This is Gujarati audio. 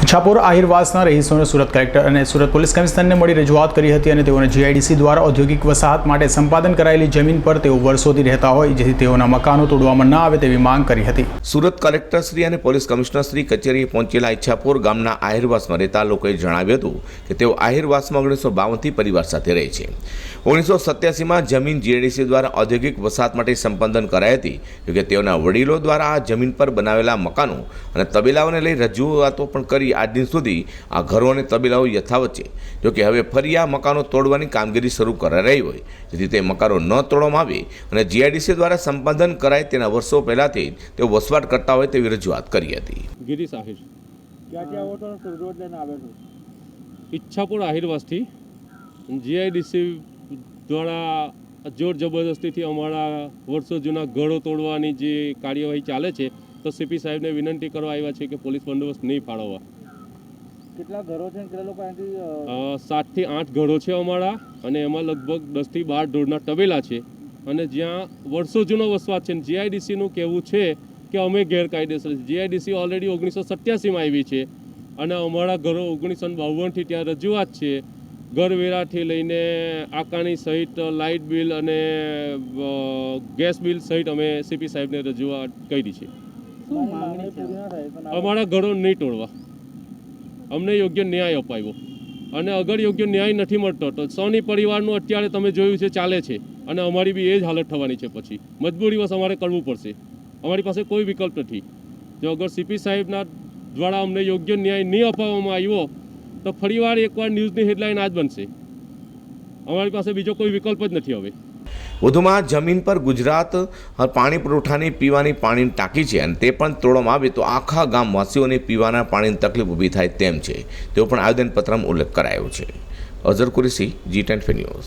ઈચ્છાપુર આહિરવાસના રહીશોને સુરત કલેક્ટર અને સુરત પોલીસ કમિશનરને મળી રજૂઆત કરી હતી અને તેઓને જીઆઈડીસી દ્વારા ઔદ્યોગિક વસાહત માટે સંપાદન કરાયેલી જમીન પર તેઓ વર્ષોથી રહેતા હોય જેથી તેઓના મકાનો તોડવામાં ન આવે તેવી માંગ કરી હતી। સુરત કલેક્ટર શ્રી અને પોલીસ કમિશનર શ્રી કચેરીએ પહોંચેલા ઈચ્છાપુર ગામના આહિરવાસમાં રહેતા લોકોએ જણાવ્યું હતું કે તેઓ આહિરવાસમાં 1952થી પરિવાર સાથે રહે છે। 1987માં જમીન જીઆઈડીસી દ્વારા ઔદ્યોગિક વસાહત માટે સંપાદન કરાઈ હતી, જોકે તેઓના વડીલો દ્વારા આ જમીન પર બનાવેલા મકાનો અને તબેલાઓને લઈ રજૂઆતો પણ કરી આજ દિન સુધી આ ઘરો અને તબેલાઓ યથાવત છે। જોકે હવે ફરી આ મકાનો તોડવાની કામગીરી શરૂ કરાઈ રહી હોય જેથી તે મકાનો ન તોડવામાં આવે અને જીઆઈડીસી દ્વારા સંપાદન કરાય તેના વર્ષો પહેલાથી તેઓ વસવાટ કરતા હોય તેવી રજૂઆત કરી હતી। ગિરીશ આહિર ઈચ્છાપુર આહિરવાસથી જીઆઈડીસી દ્વારા જોર જબરદસ્તીથી અમારા વર્ષો જૂના ઘરો તોડવાની જે કાર્યવાહી ચાલે છે તો સીપી સાહેબને વિનંતી કરવા આવ્યા છે કે પોલીસ બંદોબસ્ત નહીં ફાળવવા। કેટલા ઘરો છે કેટલા લોકો અહીંથી 7 થી 8 ઘરો છે અમારા અને એમાં લગભગ 10 થી 12 ઢોરના તબેલા છે અને જ્યાં વર્ષો જૂનો વસવાટ છે। જીઆઈડીસીનું કહેવું છે કે અમે ગેરકાયદેસર છે। જીઆઈડીસી ઓલરેડી 1987માં આવી છે અને અમારા ઘરો 1952થી ત્યાં રજૂઆત છે। ઘરવેરાથી લઈને આકાની સહિત લાઇટ બિલ અને ગેસ બિલ સહિત અમે સીપી સાહેબને રજૂઆત કરી છે। અમારા ઘરો નહીં તોડવા, અમને યોગ્ય ન્યાય અપાવ્યો અને અગર યોગ્ય ન્યાય નથી મળતો તો સોની પરિવારનું અત્યારે તમે જોયું છે ચાલે છે અને અમારી બી એ જ હાલત થવાની છે। પછી મજબૂરીવશ અમારે કરવું પડશે, અમારી પાસે કોઈ વિકલ્પ નથી। જો અગર સીપી સાહેબના દ્વારા અમને યોગ્ય ન્યાય નહીં અપાવવામાં આવ્યો તો ફરીવાર એકવાર ન્યૂઝની હેડલાઇન આ જ બનશે। અમારી પાસે બીજો કોઈ વિકલ્પ જ નથી હવે। વધુમાં જમીન પર ગુજરાત પાણી પુરવઠાની પીવાની પાણીની ટાંકી છે અને તે પણ તોડવામાં આવે તો આખા ગામવાસીઓને પીવાના પાણીની તકલીફ ઊભી થાય તેમ છે, તેવો પણ આવેદનપત્રમાં ઉલ્લેખ કરાયો છે। Azhar Qureshi, G10 news.